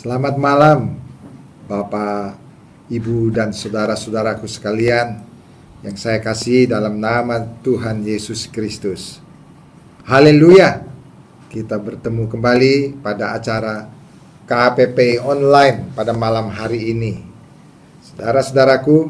Selamat malam, Bapak, Ibu, dan saudara-saudaraku sekalian yang saya kasih dalam nama Tuhan Yesus Kristus. Haleluya! Kita bertemu kembali pada acara KPP Online pada malam hari ini. Saudara-saudaraku,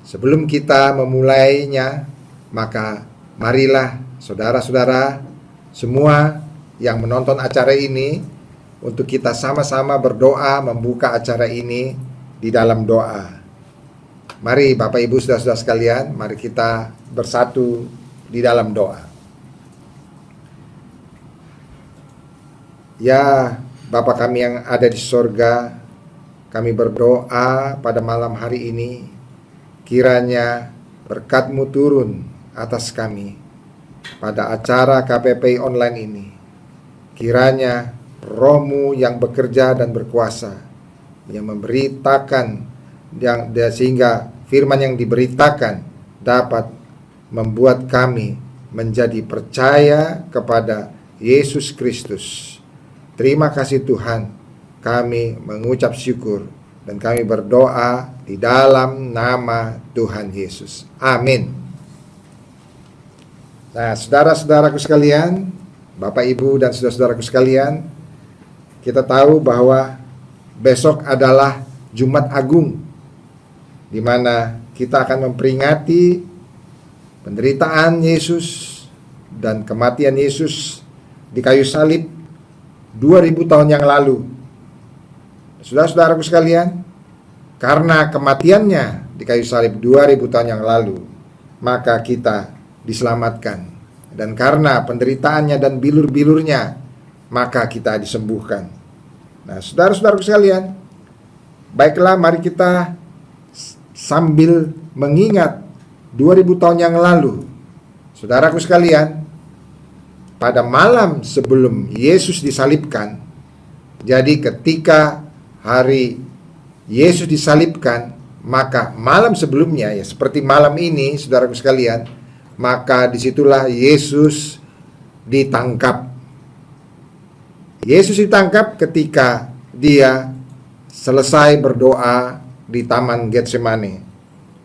sebelum kita memulainya, maka marilah saudara-saudara semua yang menonton acara ini untuk kita sama-sama berdoa membuka acara ini di dalam doa. Mari Bapak Ibu saudara-saudara sekalian, mari kita bersatu di dalam doa. Ya Bapa kami yang ada di sorga, kami berdoa pada malam hari ini, kiranya berkat-Mu turun atas kami pada acara KPP online ini. Kiranya Roh-Mu yang bekerja dan berkuasa, yang memberitakan, sehingga firman yang diberitakan dapat membuat kami menjadi percaya kepada Yesus Kristus. Terima kasih Tuhan, kami mengucap syukur dan kami berdoa di dalam nama Tuhan Yesus. Amin. Nah, saudara-saudaraku sekalian, Bapak Ibu dan saudara-saudaraku sekalian, kita tahu bahwa besok adalah Jumat Agung, di mana kita akan memperingati penderitaan Yesus dan kematian Yesus di kayu salib 2000 tahun yang lalu. Saudara-saudaraku sekalian, karena kematiannya di kayu salib 2000 tahun yang lalu, maka kita diselamatkan. Dan karena penderitaannya dan bilur-bilurnya, maka kita disembuhkan. Nah, saudara-saudaraku sekalian, baiklah mari kita sambil mengingat 2000 tahun yang lalu. Saudaraku sekalian, pada malam sebelum Yesus disalibkan, jadi ketika hari Yesus disalibkan, maka malam sebelumnya, ya seperti malam ini, saudaraku sekalian, maka disitulah Yesus ditangkap. Yesus ditangkap ketika dia selesai berdoa di Taman Getsemani.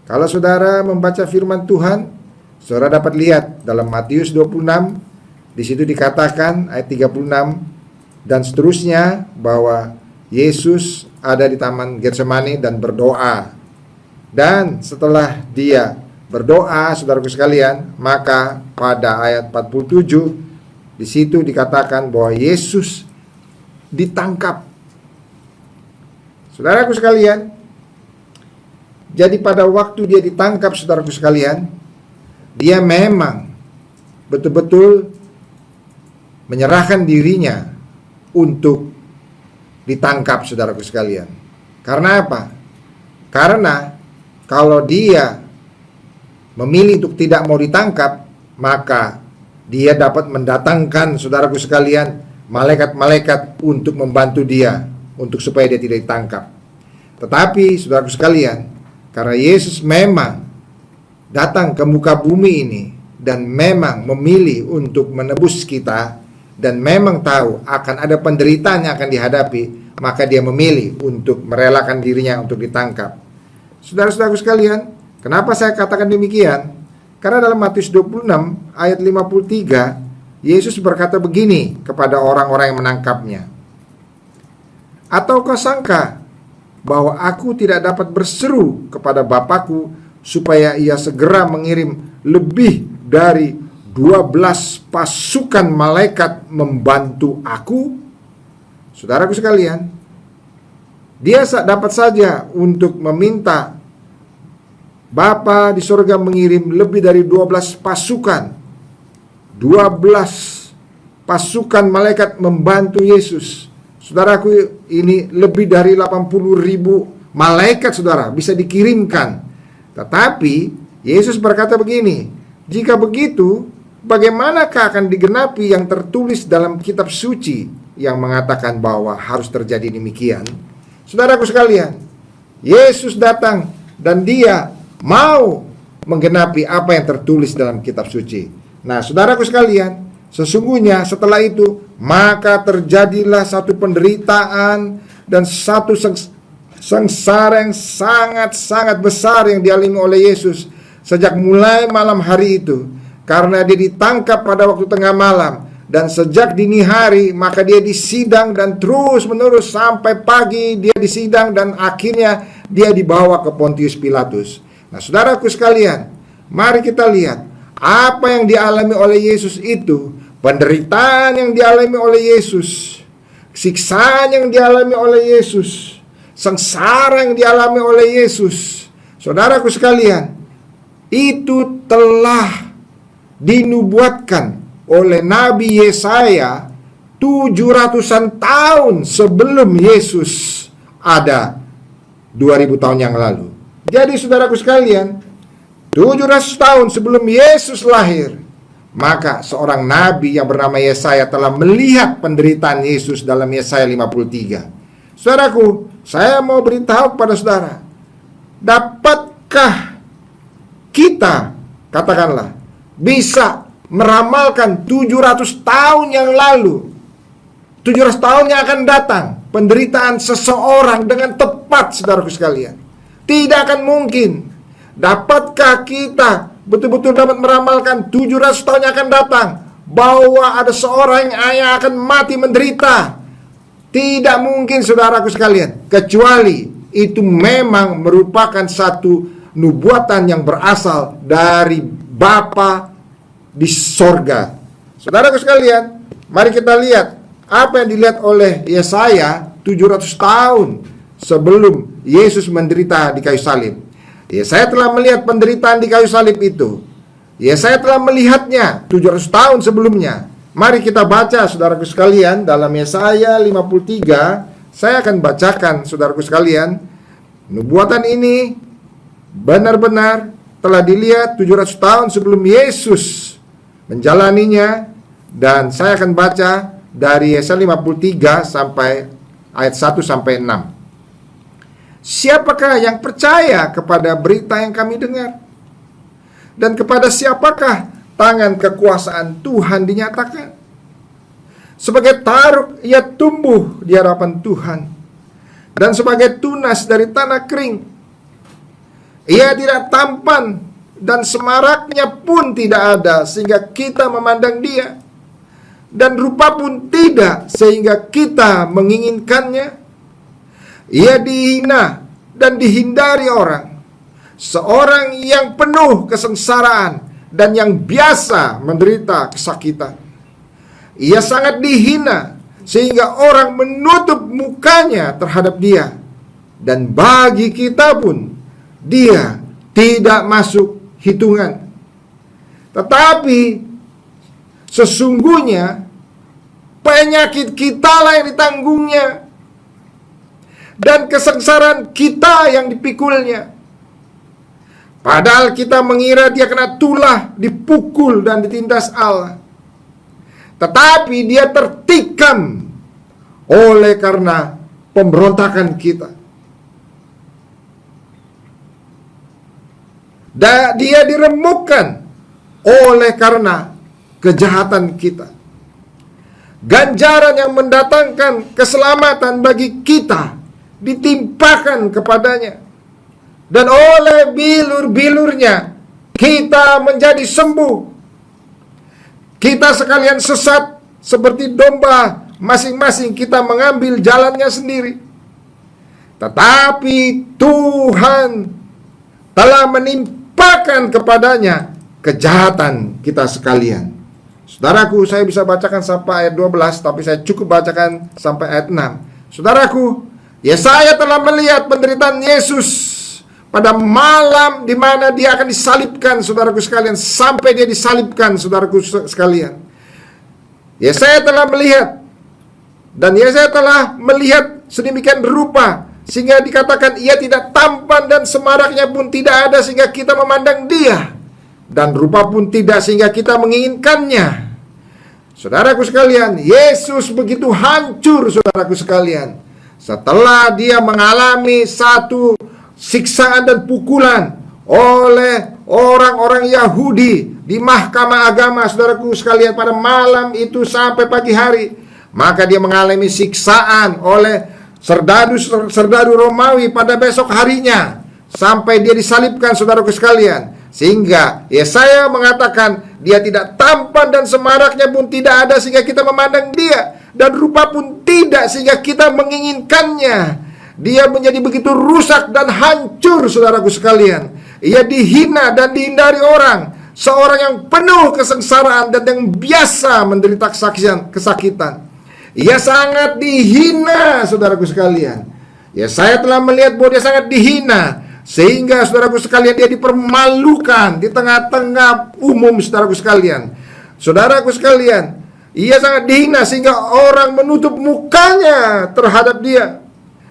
Kalau saudara membaca firman Tuhan, saudara dapat lihat dalam Matius 26, di situ dikatakan ayat 36 dan seterusnya bahwa Yesus ada di Taman Getsemani dan berdoa. Dan setelah dia berdoa, saudaraku sekalian, maka pada ayat 47 di situ dikatakan bahwa Yesus ditangkap. Saudaraku sekalian, jadi pada waktu dia ditangkap, saudaraku sekalian, dia memang betul-betul menyerahkan dirinya untuk ditangkap, saudaraku sekalian. Karena apa? Karena kalau dia memilih untuk tidak mau ditangkap, maka dia dapat mendatangkan, saudaraku sekalian, malaikat-malaikat untuk membantu dia, untuk supaya dia tidak ditangkap. Tetapi, saudaraku sekalian, karena Yesus memang datang ke muka bumi ini, dan memang memilih untuk menebus kita, dan memang tahu akan ada penderitaan yang akan dihadapi, maka dia memilih untuk merelakan dirinya untuk ditangkap. Saudara-saudaraku sekalian, kenapa saya katakan demikian? Karena dalam Matius 26 ayat 53, Yesus berkata begini kepada orang-orang yang menangkapnya. Atau kau sangka bahwa aku tidak dapat berseru kepada Bapakku supaya ia segera mengirim lebih dari 12 pasukan malaikat membantu aku? Saudaraku sekalian, dia dapat saja untuk meminta Bapa di surga mengirim lebih dari 12 pasukan. 12 pasukan malaikat membantu Yesus. Saudaraku, ini lebih dari 80.000 malaikat, saudara, bisa dikirimkan. Tetapi Yesus berkata begini, jika begitu, bagaimanakah akan digenapi yang tertulis dalam kitab suci yang mengatakan bahwa harus terjadi demikian? Saudaraku sekalian, Yesus datang dan dia mau menggenapi apa yang tertulis dalam kitab suci. Nah, saudaraku sekalian, sesungguhnya setelah itu maka terjadilah satu penderitaan dan satu sengsara yang sangat-sangat besar yang dialami oleh Yesus sejak mulai malam hari itu, karena dia ditangkap pada waktu tengah malam, dan sejak dini hari maka dia disidang dan terus menerus sampai pagi dia disidang, dan akhirnya dia dibawa ke Pontius Pilatus. Nah, saudaraku sekalian, mari kita lihat apa yang dialami oleh Yesus itu, penderitaan yang dialami oleh Yesus, siksaan yang dialami oleh Yesus, sengsara yang dialami oleh Yesus. Saudaraku sekalian, itu telah dinubuatkan oleh Nabi Yesaya 700-an tahun sebelum Yesus ada 2000 tahun yang lalu. Jadi saudaraku sekalian, 700 tahun sebelum Yesus lahir, maka seorang nabi yang bernama Yesaya telah melihat penderitaan Yesus dalam Yesaya 53. Saudaraku, saya mau beritahu kepada saudara, dapatkah kita, katakanlah, bisa meramalkan 700 tahun yang lalu, 700 tahun yang akan datang, penderitaan seseorang dengan tepat, saudaraku sekalian? Tidak akan mungkin. Dapatkah kita betul-betul dapat meramalkan 700 tahun yang akan datang, bahwa ada seorang yang akan mati menderita? Tidak mungkin, saudaraku sekalian, kecuali itu memang merupakan satu nubuatan yang berasal dari Bapa di sorga. Saudaraku sekalian, mari kita lihat apa yang dilihat oleh Yesaya 700 tahun sebelum Yesus menderita di kayu salib. Yesaya telah melihat penderitaan di kayu salib itu. Yesaya telah melihatnya 700 tahun sebelumnya. Mari kita baca, saudaraku sekalian, dalam Yesaya 53. Saya akan bacakan, saudaraku sekalian. Nubuatan ini benar-benar telah dilihat 700 tahun sebelum Yesus menjalaninya. Dan saya akan baca dari Yesaya 53 sampai ayat 1 sampai 6. Siapakah yang percaya kepada berita yang kami dengar? Dan kepada siapakah tangan kekuasaan Tuhan dinyatakan? Sebagai taruk ia tumbuh di hadapan Tuhan, dan sebagai tunas dari tanah kering. Ia tidak tampan, dan semaraknya pun tidak ada, sehingga kita memandang dia. Dan rupa pun tidak, sehingga kita menginginkannya. Ia dihina dan dihindari orang, seorang yang penuh kesengsaraan dan yang biasa menderita kesakitan. Ia sangat dihina sehingga orang menutup mukanya terhadap dia, dan bagi kita pun dia tidak masuk hitungan. Tetapi sesungguhnya penyakit kita lah yang ditanggungnya, dan kesengsaraan kita yang dipikulnya. Padahal kita mengira dia kena tulah, dipukul dan ditindas Allah. Tetapi dia tertikam oleh karena pemberontakan kita. Dia diremukkan oleh karena kejahatan kita. Ganjaran yang mendatangkan keselamatan bagi kita ditimpakan kepadanya, dan oleh bilur-bilurnya kita menjadi sembuh. Kita sekalian sesat seperti domba, masing-masing kita mengambil jalannya sendiri. Tetapi Tuhan telah menimpakan kepadanya kejahatan kita sekalian. Saudaraku, saya bisa bacakan sampai ayat 12, tapi saya cukup bacakan sampai ayat 6. Saudaraku, Yesaya telah melihat penderitaan Yesus pada malam di mana dia akan disalibkan, saudaraku sekalian, sampai dia disalibkan, saudaraku sekalian. Yesaya telah melihat, dan Yesaya telah melihat sedemikian rupa sehingga dikatakan ia tidak tampan, dan semaraknya pun tidak ada sehingga kita memandang dia, dan rupa pun tidak sehingga kita menginginkannya. Saudaraku sekalian, Yesus begitu hancur, saudaraku sekalian, setelah dia mengalami satu siksaan dan pukulan oleh orang-orang Yahudi di mahkamah agama, saudaraku sekalian, pada malam itu sampai pagi hari. Maka dia mengalami siksaan oleh serdadu Romawi pada besok harinya, sampai dia disalibkan, saudaraku sekalian. Sehingga Yesaya mengatakan dia tidak tampan dan semaraknya pun tidak ada sehingga kita memandang dia, dan rupa pun tidak sehingga kita menginginkannya. Dia menjadi begitu rusak dan hancur, saudaraku sekalian. Ia dihina dan dihindari orang, seorang yang penuh kesengsaraan dan yang biasa menderita kesakitan. Ia sangat dihina, saudaraku sekalian. Saya telah melihat bahwa dia sangat dihina, sehingga saudaraku sekalian dia dipermalukan di tengah-tengah umum, saudaraku sekalian. Saudaraku sekalian, ia sangat dihina sehingga orang menutup mukanya terhadap dia.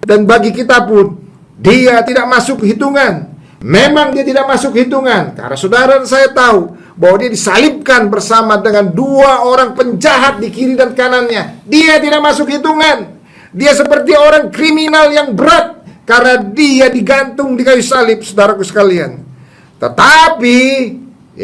Dan bagi kita pun, dia tidak masuk hitungan. Memang dia tidak masuk hitungan, karena saudara dan saya tahu bahwa dia disalibkan bersama dengan dua orang penjahat di kiri dan kanannya. Dia tidak masuk hitungan. Dia seperti orang kriminal yang berat, karena dia digantung di kayu salib, saudaraku sekalian. Tetapi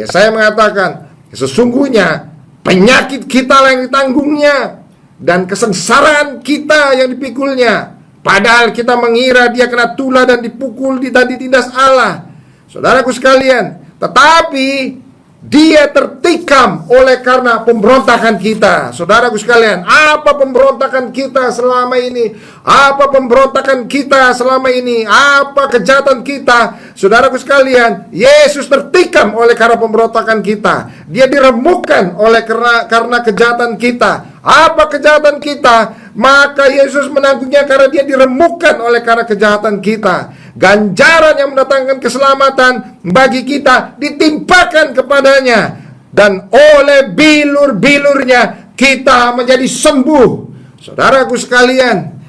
saya mengatakan, sesungguhnya penyakit kita yang ditanggungnya, dan kesengsaraan kita yang dipikulnya. Padahal kita mengira dia kena tulah dan dipukul dan ditindas Allah, saudaraku sekalian. Tetapi dia tertikam oleh karena pemberontakan kita, saudaraku sekalian. Apa pemberontakan kita selama ini? Apa pemberontakan kita selama ini? Apa kejahatan kita, saudaraku sekalian? Yesus tertikam oleh karena pemberontakan kita. Dia diremukkan oleh karena kejahatan kita. Apa kejahatan kita? Maka Yesus menanggungnya karena dia diremukkan oleh karena kejahatan kita. Ganjaran yang mendatangkan keselamatan bagi kita ditimpakan kepadanya, dan oleh bilur-bilurnya kita menjadi sembuh. Saudaraku sekalian,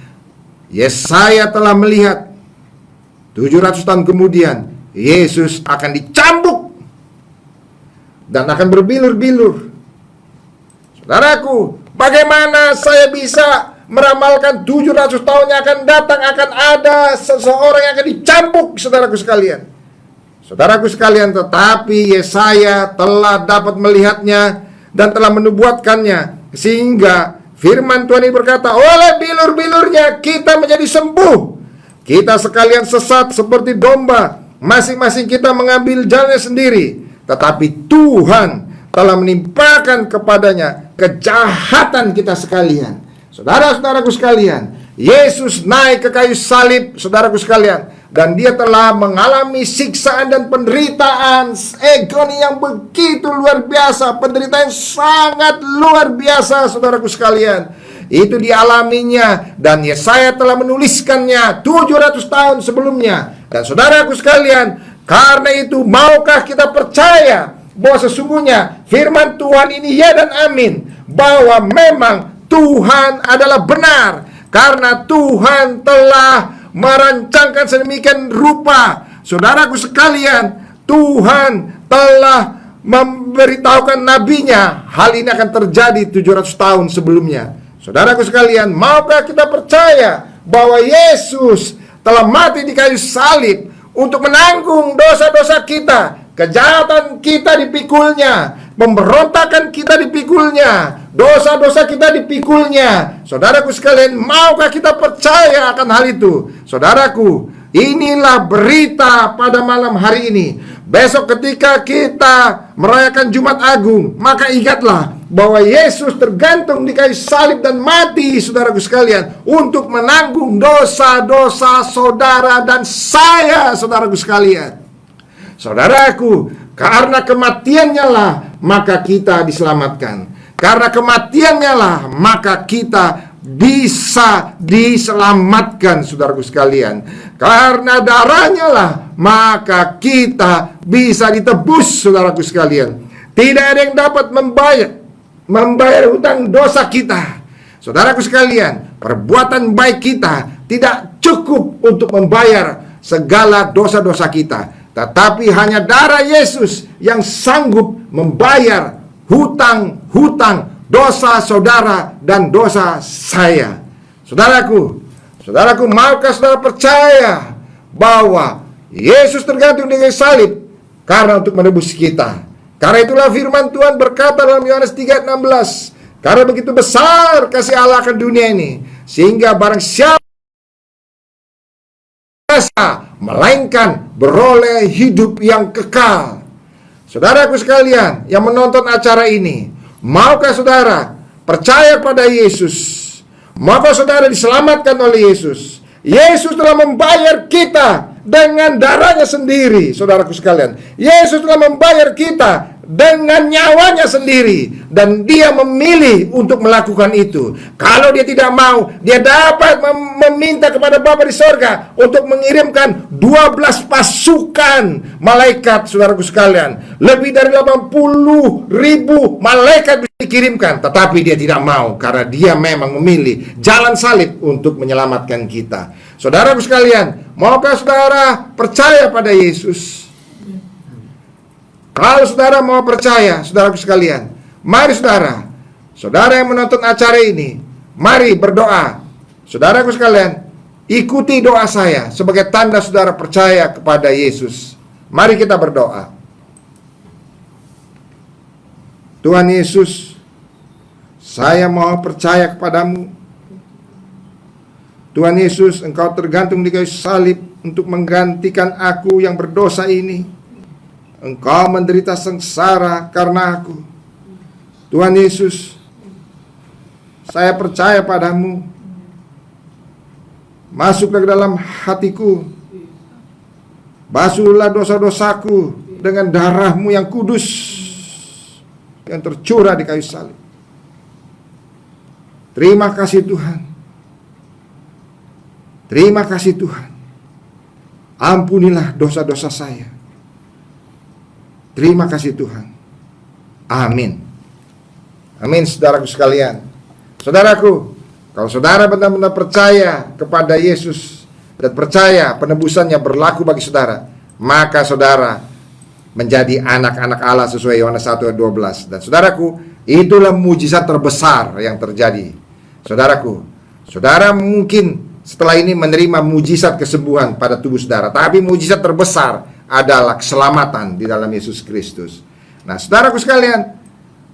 Yesaya telah melihat 700 tahun kemudian Yesus akan dicambuk dan akan berbilur-bilur. Saudaraku, bagaimana saya bisa meramalkan 700 tahun yang akan datang akan ada seseorang yang akan dicambuk, saudaraku sekalian? Saudaraku sekalian, tetapi Yesaya telah dapat melihatnya dan telah menubuatkannya, sehingga firman Tuhan ini berkata, oleh bilur-bilurnya kita menjadi sembuh. Kita sekalian sesat seperti domba, masing-masing kita mengambil jalannya sendiri. Tetapi Tuhan telah menimpakan kepadanya kejahatan kita sekalian. Saudara-saudaraku sekalian, Yesus naik ke kayu salib, saudaraku sekalian, dan dia telah mengalami siksaan dan penderitaan agoni yang begitu luar biasa, penderitaan sangat luar biasa, saudaraku sekalian. Itu dialaminya, dan Yesaya telah menuliskannya 700 tahun sebelumnya. Dan saudaraku sekalian, karena itu maukah kita percaya bahwa sesungguhnya firman Tuhan ini ya dan amin, bahwa memang Tuhan adalah benar, karena Tuhan telah merancangkan sedemikian rupa. Saudaraku sekalian, Tuhan telah memberitahukan nabinya hal ini akan terjadi 700 tahun sebelumnya. Saudaraku sekalian, maukah kita percaya bahwa Yesus telah mati di kayu salib untuk menanggung dosa-dosa kita, kejahatan kita dipikulnya, pemberontakan kita dipikulnya, dosa-dosa kita dipikulnya. Saudaraku sekalian, maukah kita percaya akan hal itu? Saudaraku, inilah berita pada malam hari ini. Besok ketika kita merayakan Jumat Agung, maka ingatlah bahwa Yesus tergantung di kayu salib dan mati, saudaraku sekalian, untuk menanggung dosa-dosa saudara dan saya, saudaraku sekalian. Saudaraku, karena kematiannya lah maka kita diselamatkan. Karena kematiannya lah maka kita bisa diselamatkan, saudaraku sekalian. Karena darahnya lah maka kita bisa ditebus, saudaraku sekalian. Tidak ada yang dapat membayar hutang dosa kita. Saudaraku sekalian, perbuatan baik kita tidak cukup untuk membayar segala dosa-dosa kita, tetapi hanya darah Yesus yang sanggup membayar hutang-hutang dosa saudara dan dosa saya. Saudaraku, maukah saudara percaya bahwa Yesus tergantung di kayu salib karena untuk menebus kita? Karena itulah firman Tuhan berkata dalam Yohanes 3:16, karena begitu besar kasih Allah akan dunia ini, sehingga barang siapa binasa, melainkan beroleh hidup yang kekal. Saudaraku sekalian yang menonton acara ini, maukah saudara percaya pada Yesus? Maukah saudara diselamatkan oleh Yesus? Yesus telah membayar kita dengan darahnya sendiri, saudaraku sekalian. Yesus telah membayar kita dengan nyawanya sendiri, dan dia memilih untuk melakukan itu. Kalau dia tidak mau, dia dapat meminta kepada Bapa di sorga untuk mengirimkan 12 pasukan malaikat, saudaraku sekalian. Lebih dari 80.000 malaikat bisa dikirimkan, tetapi dia tidak mau karena dia memang memilih jalan salib untuk menyelamatkan kita. Saudaraku sekalian, maukah saudara percaya pada Yesus? Kalau saudara mau percaya, saudaraku sekalian, mari saudara yang menonton acara ini, mari berdoa. Saudaraku sekalian, ikuti doa saya sebagai tanda saudara percaya kepada Yesus. Mari kita berdoa. Tuhan Yesus, saya mau percaya kepadamu. Tuhan Yesus, Engkau tergantung di kayu salib untuk menggantikan aku yang berdosa ini. Engkau menderita sengsara karena aku. Tuhan Yesus, saya percaya padamu. Masuklah ke dalam hatiku. Basuhlah dosa-dosaku dengan darah-Mu yang kudus yang tercurah di kayu salib. Terima kasih Tuhan. Terima kasih Tuhan. Ampunilah dosa-dosa saya. Terima kasih Tuhan. Amin. Amin, saudaraku sekalian. Saudaraku, kalau saudara benar-benar percaya kepada Yesus dan percaya penebusannya berlaku bagi saudara, maka saudara menjadi anak-anak Allah sesuai Yohanes 1 ayat 12. Dan saudaraku, itulah mujizat terbesar yang terjadi. Saudaraku, saudara mungkin setelah ini menerima mujizat kesembuhan pada tubuh saudara, tapi mujizat terbesar adalah keselamatan di dalam Yesus Kristus. Nah, saudaraku sekalian,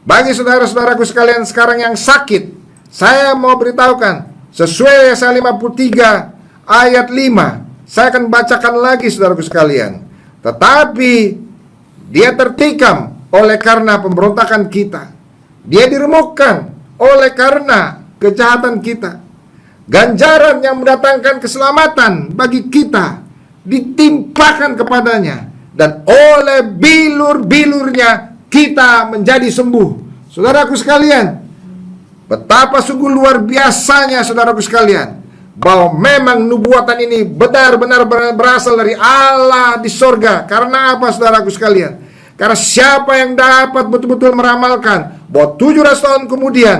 bagi saudara-saudaraku sekalian sekarang yang sakit, saya mau beritahukan sesuai Yesaya 53 ayat 5. Saya akan bacakan lagi saudaraku sekalian. Tetapi dia tertikam oleh karena pemberontakan kita. Dia diremukkan oleh karena kejahatan kita. Ganjaran yang mendatangkan keselamatan bagi kita ditimpakan kepadanya, dan oleh bilur-bilurnya kita menjadi sembuh. Saudaraku sekalian, betapa sungguh luar biasanya saudaraku sekalian, bahwa memang nubuatan ini benar-benar berasal dari Allah di sorga. Karena apa saudaraku sekalian? Karena siapa yang dapat betul-betul meramalkan bahwa 700 tahun kemudian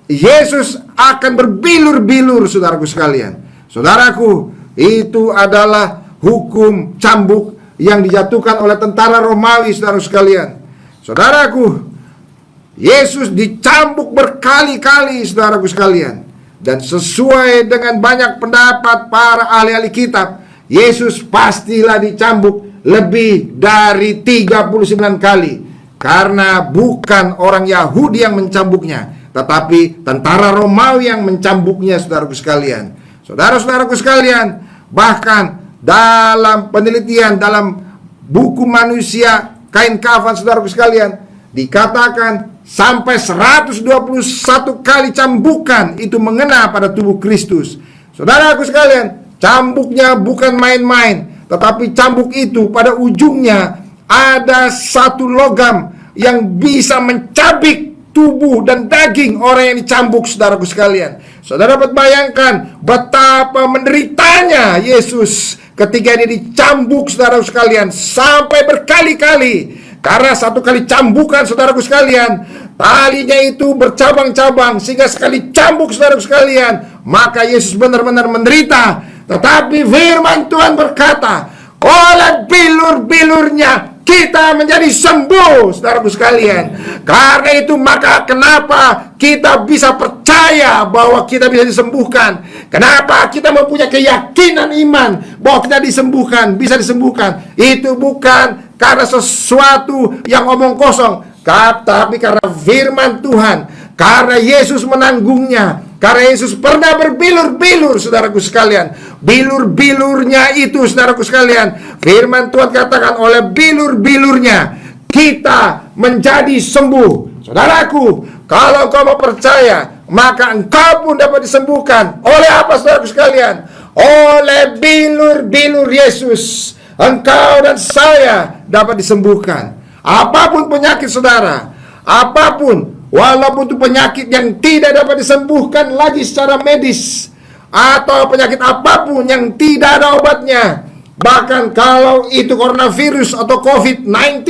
Yesus akan berbilur-bilur, saudaraku sekalian. Saudaraku, itu adalah hukum cambuk yang dijatuhkan oleh tentara Romawi, saudara sekalian. Saudaraku, Yesus dicambuk berkali-kali, saudaraku sekalian. Dan sesuai dengan banyak pendapat para ahli-ahli kitab, Yesus pastilah dicambuk lebih dari 39 kali. Karena bukan orang Yahudi yang mencambuknya, tetapi tentara Romawi yang mencambuknya, saudaraku sekalian. Saudara-saudaraku sekalian, bahkan dalam penelitian dalam buku manusia kain kafan, saudaraku sekalian, dikatakan sampai 121 kali cambukan itu mengena pada tubuh Kristus. Saudaraku sekalian, cambuknya bukan main-main, tetapi cambuk itu pada ujungnya ada satu logam yang bisa mencabik tubuh dan daging orang yang dicambuk, saudaraku sekalian. Saudara dapat bayangkan betapa menderitanya Yesus ketika dia dicambuk, saudaraku sekalian, sampai berkali-kali. Karena satu kali cambukan, saudaraku sekalian, talinya itu bercabang-cabang, sehingga sekali cambuk, saudaraku sekalian, maka Yesus benar-benar menderita. Tetapi firman Tuhan berkata, oleh bilur-bilurnya kita menjadi sembuh, saudaraku sekalian. Karena itu maka kenapa kita bisa percaya bahwa kita bisa disembuhkan. Kenapa kita mempunyai keyakinan iman bahwa kita disembuhkan, bisa disembuhkan. Itu bukan karena sesuatu yang omong kosong, tapi karena firman Tuhan. Karena Yesus menanggungnya, Karena Yesus pernah berbilur-bilur, saudaraku sekalian. Bilur-bilurnya itu, saudaraku sekalian, firman Tuhan katakan, oleh bilur-bilurnya kita menjadi sembuh. Saudaraku, kalau engkau mau percaya, maka engkau pun dapat disembuhkan. Oleh apa, saudaraku sekalian? Oleh bilur-bilur Yesus, engkau dan saya dapat disembuhkan. Apapun penyakit saudara, apapun, walaupun itu penyakit yang tidak dapat disembuhkan lagi secara medis, atau penyakit apapun yang tidak ada obatnya, bahkan kalau itu coronavirus atau COVID-19,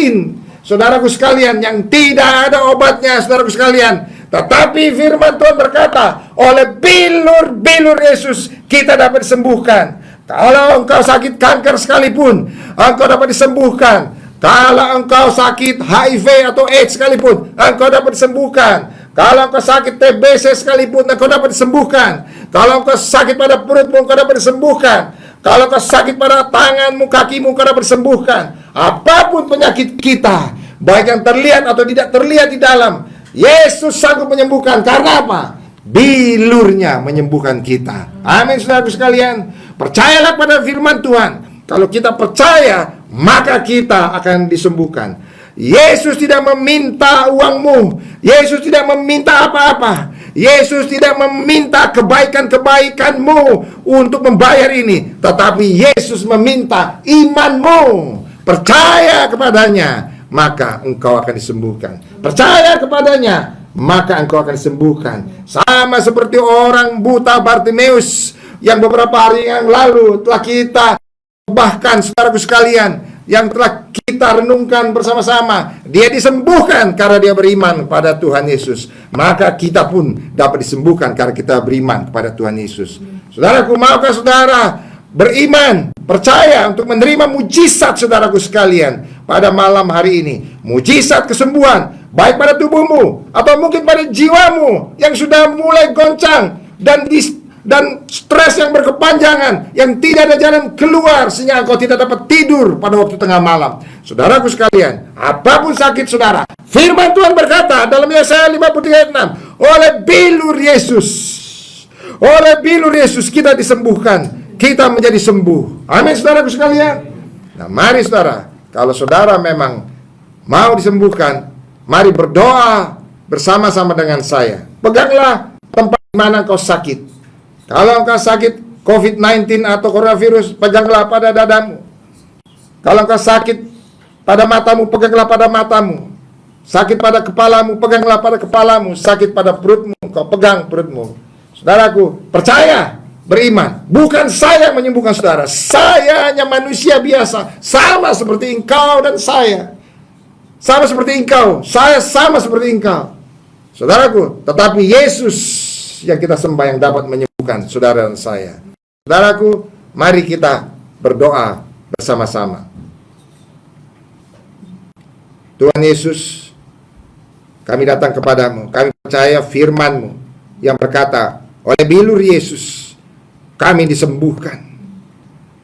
saudaraku sekalian, yang tidak ada obatnya, saudaraku sekalian, tetapi firman Tuhan berkata, oleh bilur-bilur Yesus kita dapat disembuhkan. Kalau engkau sakit kanker sekalipun, engkau dapat disembuhkan. Kalau engkau sakit HIV atau AIDS sekalipun, engkau dapat disembuhkan. Kalau engkau sakit TBC sekalipun, engkau dapat disembuhkan. Kalau engkau sakit pada perutmu, engkau dapat disembuhkan. Kalau engkau sakit pada tanganmu, kakimu, engkau dapat disembuhkan. Apapun penyakit kita, baik yang terlihat atau tidak terlihat di dalam, Yesus sanggup menyembuhkan. Karena apa? Bilurnya menyembuhkan kita. Amin, saudaraku sekalian. Percayalah pada firman Tuhan. Kalau kita percaya, maka kita akan disembuhkan. Yesus tidak meminta uangmu. Yesus tidak meminta apa-apa. Yesus tidak meminta kebaikan-kebaikanmu untuk membayar ini. Tetapi Yesus meminta imanmu. Percaya kepadanya, maka engkau akan disembuhkan. Percaya kepadanya, maka engkau akan disembuhkan. Sama seperti orang buta Bartimeus yang beberapa hari yang lalu telah kita, bahkan saudaraku sekalian, yang telah kita renungkan bersama-sama, dia disembuhkan karena dia beriman kepada Tuhan Yesus. Maka kita pun dapat disembuhkan karena kita beriman kepada Tuhan Yesus. Saudaraku, maukah saudara beriman, percaya untuk menerima mujizat, saudaraku sekalian, pada malam hari ini? Mujizat kesembuhan, baik pada tubuhmu atau mungkin pada jiwamu yang sudah mulai goncang dan stres yang berkepanjangan, yang tidak ada jalan keluar, sehingga engkau tidak dapat tidur pada waktu tengah malam. Saudaraku sekalian, apapun sakit saudara, firman Tuhan berkata dalam Yesaya 53 ayat 6, oleh bilur Yesus kita disembuhkan, kita menjadi sembuh. Amin, saudaraku sekalian. Nah, mari saudara, kalau saudara memang mau disembuhkan, mari berdoa bersama-sama dengan saya. Peganglah tempat di mana engkau sakit. Kalau engkau sakit COVID-19 atau coronavirus, peganglah pada dadamu. Kalau engkau sakit pada matamu, peganglah pada matamu. Sakit pada kepalamu, peganglah pada kepalamu. Sakit pada perutmu, engkau pegang perutmu. Saudaraku, percaya, beriman. Bukan saya yang menyembuhkan saudara. Saya hanya manusia biasa, sama seperti engkau dan saya. Sama seperti engkau, saya sama seperti engkau. Saudaraku, tetapi Yesus yang kita sembah yang dapat menyembuhkan saudara dan saya. Saudaraku, mari kita berdoa bersama-sama. Tuhan Yesus, kami datang kepadamu. Kami percaya firman-Mu yang berkata, oleh bilur Yesus kami disembuhkan.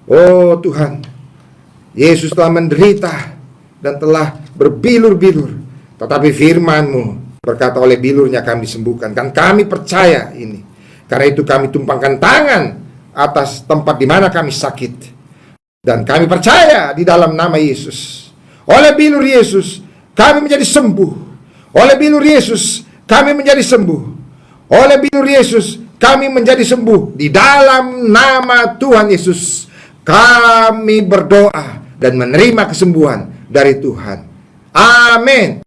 Oh Tuhan, Yesus telah menderita dan telah berbilur-bilur, tetapi firman-Mu berkata oleh bilurnya kami disembuhkan. Dan kami percaya ini. Karena itu kami tumpangkan tangan atas tempat di mana kami sakit. Dan kami percaya di dalam nama Yesus. Oleh bilur Yesus kami menjadi sembuh. Oleh bilur Yesus kami menjadi sembuh. Oleh bilur Yesus kami menjadi sembuh. Di dalam nama Tuhan Yesus kami berdoa dan menerima kesembuhan dari Tuhan. Amin.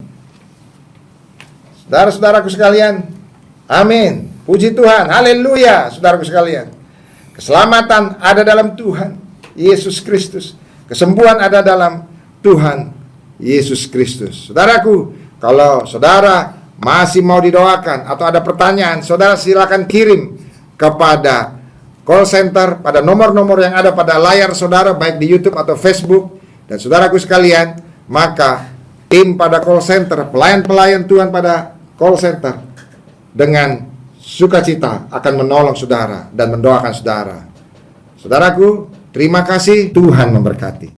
Saudara-saudaraku sekalian, amin. Puji Tuhan, haleluya. Saudaraku sekalian, keselamatan ada dalam Tuhan Yesus Kristus. Kesembuhan ada dalam Tuhan Yesus Kristus. Saudaraku, kalau saudara masih mau didoakan atau ada pertanyaan, saudara silakan kirim kepada call center pada nomor-nomor yang ada pada layar saudara, baik di YouTube atau Facebook. Dan saudaraku sekalian, maka tim pada call center, pelayan-pelayan Tuhan pada call center dengan sukacita akan menolong saudara dan mendoakan saudara. Saudaraku, terima kasih. Tuhan memberkati.